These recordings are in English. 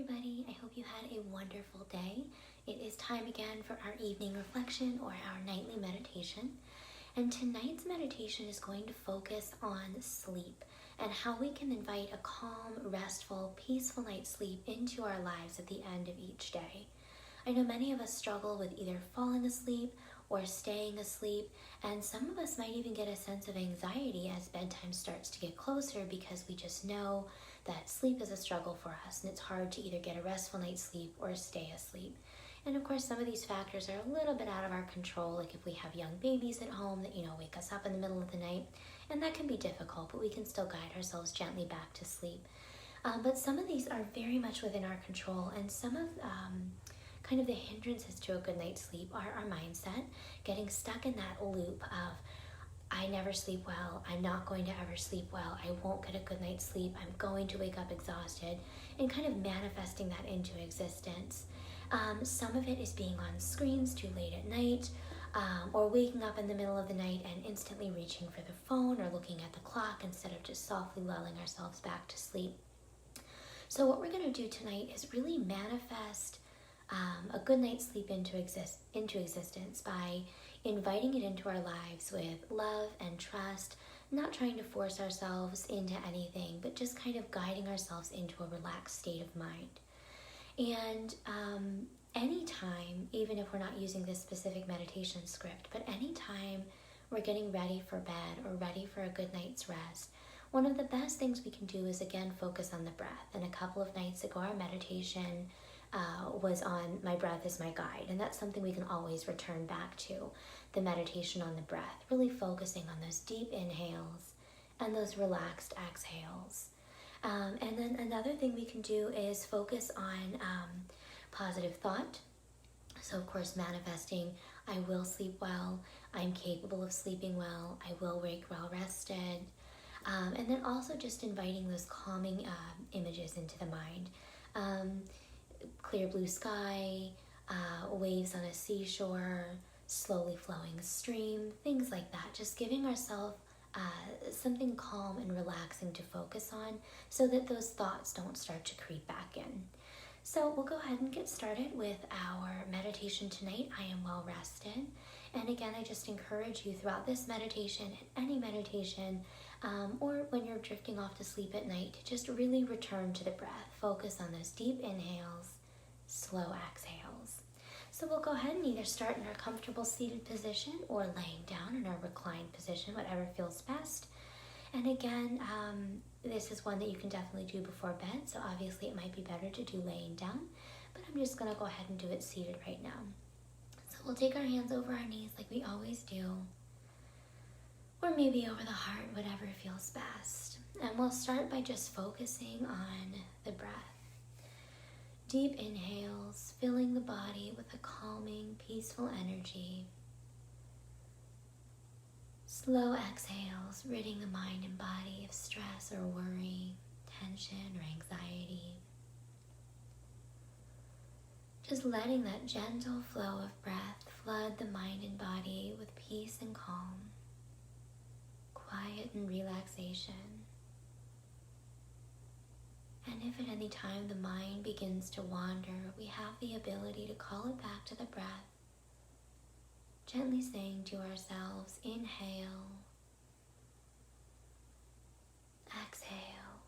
everybody. I hope you had a wonderful day. It is time again for our evening reflection or our nightly meditation. And tonight's meditation is going to focus on sleep and how we can invite a calm, restful, peaceful night's sleep into our lives at the end of each day. I know many of us struggle with either falling asleep or staying asleep, and some of us might even get a sense of anxiety as bedtime starts to get closer because we just know that sleep is a struggle for us and it's hard to either get a restful night's sleep or stay asleep. And of course, some of these factors are a little bit out of our control, like if we have young babies at home that, wake us up in the middle of the night, and that can be difficult, but we can still guide ourselves gently back to sleep. But some of these are very much within our control, and some of kind of the hindrances to a good night's sleep are our mindset, getting stuck in that loop of, I never sleep well, I'm not going to ever sleep well, I won't get a good night's sleep, I'm going to wake up exhausted, and kind of manifesting that into existence. Some of it is being on screens too late at night, or waking up in the middle of the night and instantly reaching for the phone or looking at the clock instead of just softly lulling ourselves back to sleep. So what we're going to do tonight is really manifest a good night's sleep into existence by inviting it into our lives with love and trust, not trying to force ourselves into anything, but just kind of guiding ourselves into a relaxed state of mind. And anytime, even if we're not using this specific meditation script, but anytime we're getting ready for bed or ready for a good night's rest, one of the best things we can do is again focus on the breath. And a couple of nights ago, our meditation was on my breath is my guide, and that's something we can always return back to, the meditation on the breath, really focusing on those deep inhales and those relaxed exhales. And then another thing we can do is focus on positive thought. So of course manifesting, I will sleep well, I'm capable of sleeping well, I will wake well rested. And then also just inviting those calming images into the mind. Clear blue sky, waves on a seashore, slowly flowing stream, things like that. Just giving ourselves something calm and relaxing to focus on so that those thoughts don't start to creep back in. So we'll go ahead and get started with our meditation tonight. I am well rested. And again, I just encourage you throughout this meditation and any meditation, or when you're drifting off to sleep at night, to just really return to the breath. Focus on those deep inhales, slow exhales. So we'll go ahead and either start in our comfortable seated position or laying down in our reclined position, whatever feels best. And again, this is one that you can definitely do before bed, so obviously it might be better to do laying down, but I'm just going to go ahead and do it seated right now. So we'll take our hands over our knees like we always do, or maybe over the heart, whatever feels best. And we'll start by just focusing on the breath. Deep inhales, filling the body with a calming, peaceful energy. Slow exhales, ridding the mind and body of stress or worry, tension or anxiety. Just letting that gentle flow of breath flood the mind and body with peace and calm, quiet and relaxation. And if at any time the mind begins to wander, we have the ability to call it back to the breath, gently saying to ourselves, inhale, exhale,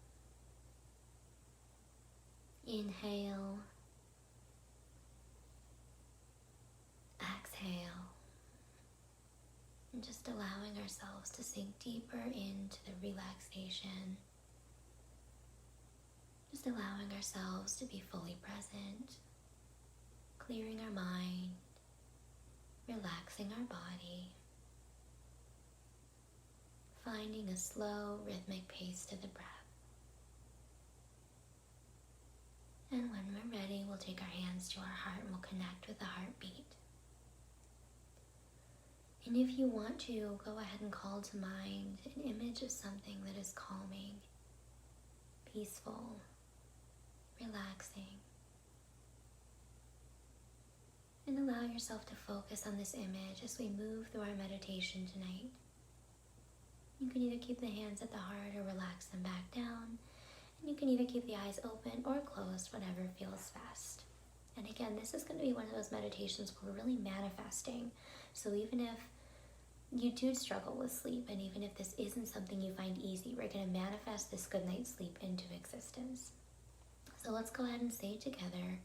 inhale, exhale, and just allowing ourselves to sink deeper into the relaxation. Just allowing ourselves to be fully present, clearing our mind, relaxing our body, finding a slow, rhythmic pace to the breath. And when we're ready, we'll take our hands to our heart and we'll connect with the heartbeat. And if you want to, go ahead and call to mind an image of something that is calming, peaceful, relaxing. And allow yourself to focus on this image as we move through our meditation tonight. You can either keep the hands at the heart or relax them back down. And you can either keep the eyes open or closed, whatever feels best. And again, this is going to be one of those meditations where we're really manifesting. So even if you do struggle with sleep, and even if this isn't something you find easy, we're going to manifest this good night's sleep into existence. So let's go ahead and say together,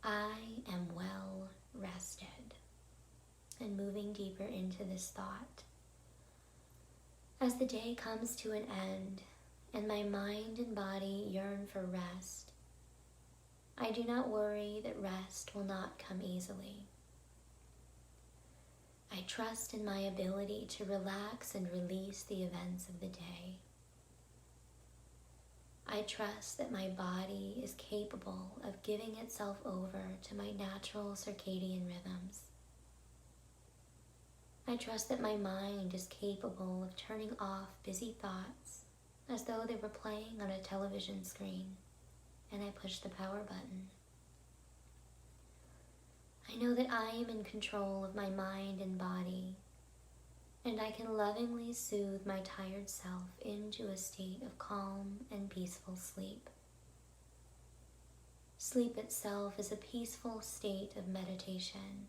I am well rested. And moving deeper into this thought. As the day comes to an end, and my mind and body yearn for rest, I do not worry that rest will not come easily. I trust in my ability to relax and release the events of the day. I trust that my body is capable of giving itself over to my natural circadian rhythms. I trust that my mind is capable of turning off busy thoughts as though they were playing on a television screen, and I push the power button. I know that I am in control of my mind and body, and I can lovingly soothe my tired self into a state of calm and peaceful sleep. Sleep itself is a peaceful state of meditation,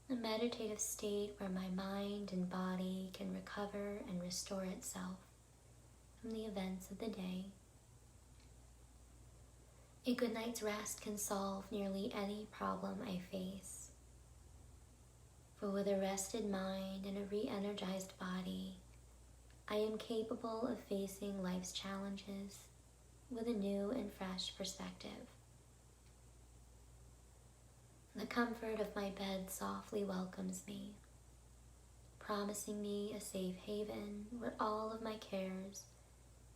a meditative state where my mind and body can recover and restore itself from the events of the day. A good night's rest can solve nearly any problem I face. For with a rested mind and a re-energized body, I am capable of facing life's challenges with a new and fresh perspective. The comfort of my bed softly welcomes me, promising me a safe haven where all of my cares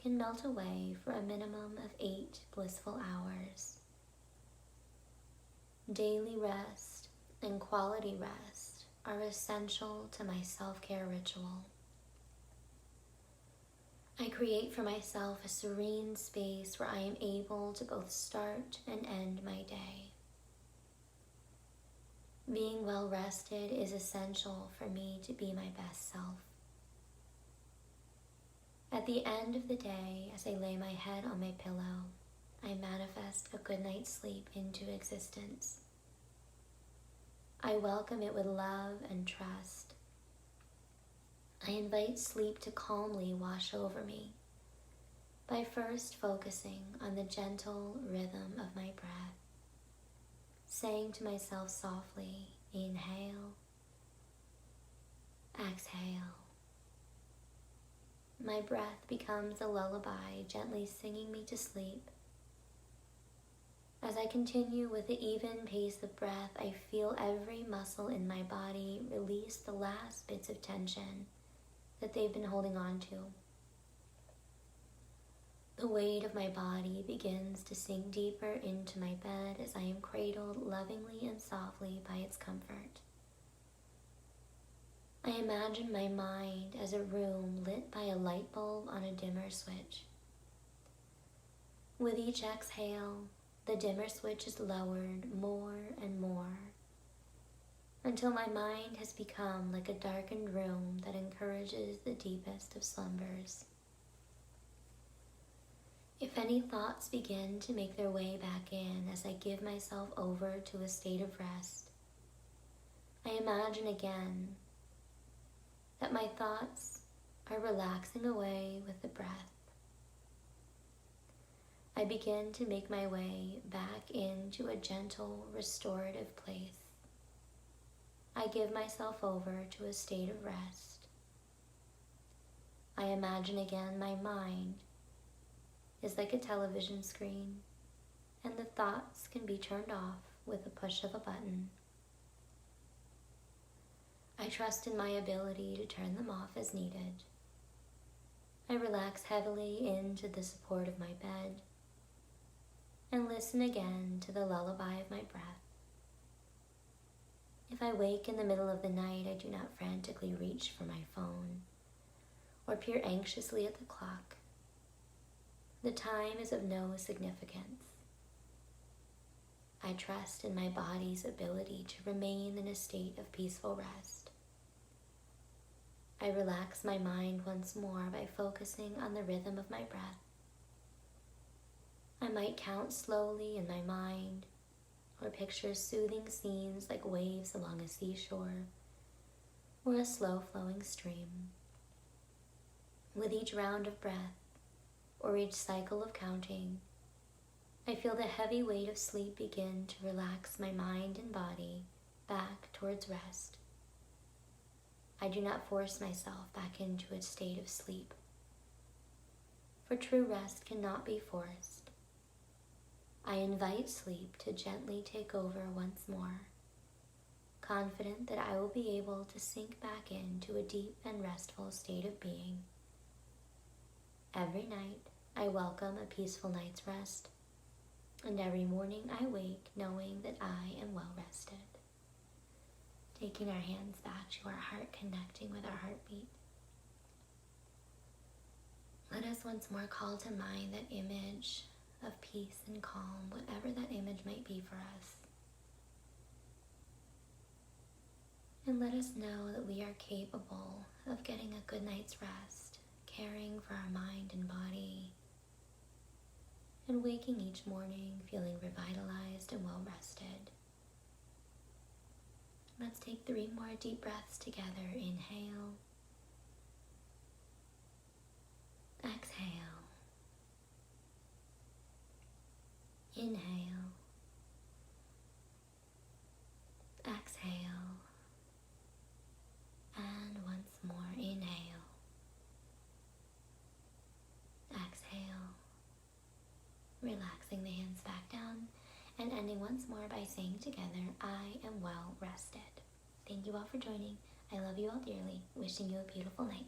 can melt away for a minimum of 8 blissful hours. Daily rest and quality rest are essential to my self-care ritual. I create for myself a serene space where I am able to both start and end my day. Being well rested is essential for me to be my best self. At the end of the day, as I lay my head on my pillow, I manifest a good night's sleep into existence. I welcome it with love and trust. I invite sleep to calmly wash over me by first focusing on the gentle rhythm of my breath, saying to myself softly, inhale, exhale. My breath becomes a lullaby, gently singing me to sleep. As I continue with the even pace of breath, I feel every muscle in my body release the last bits of tension that they've been holding on to. The weight of my body begins to sink deeper into my bed as I am cradled lovingly and softly by its comfort. I imagine my mind as a room lit by a light bulb on a dimmer switch. With each exhale, the dimmer switch is lowered more and more until my mind has become like a darkened room that encourages the deepest of slumbers. If any thoughts begin to make their way back in as I give myself over to a state of rest, I imagine again that my thoughts are relaxing away with the breath. I begin to make my way back into a gentle, restorative place. I give myself over to a state of rest. I imagine again my mind is like a television screen, and the thoughts can be turned off with the push of a button. I trust in my ability to turn them off as needed. I relax heavily into the support of my bed and listen again to the lullaby of my breath. If I wake in the middle of the night, I do not frantically reach for my phone or peer anxiously at the clock. The time is of no significance. I trust in my body's ability to remain in a state of peaceful rest. I relax my mind once more by focusing on the rhythm of my breath I might count slowly in my mind or picture soothing scenes like waves along a seashore or a slow-flowing stream. With each round of breath or each cycle of counting, I feel the heavy weight of sleep begin to relax my mind and body back towards rest. I do not force myself back into a state of sleep, for true rest cannot be forced. I invite sleep to gently take over once more, confident that I will be able to sink back into a deep and restful state of being. Every night, I welcome a peaceful night's rest, and every morning I wake knowing that I am well rested. Taking our hands back to our heart, connecting with our heartbeat. Let us once more call to mind that image of peace and calm, whatever that image might be for us. And let us know that we are capable of getting a good night's rest, caring for our mind and body, and waking each morning feeling revitalized and well rested. Let's take 3 more deep breaths together. Inhale. Exhale. Inhale. Exhale. And once more. Inhale. Exhale. Relaxing the hands back down and ending once more by saying together, I am well rested. Thank you all for joining. I love you all dearly. Wishing you a beautiful night.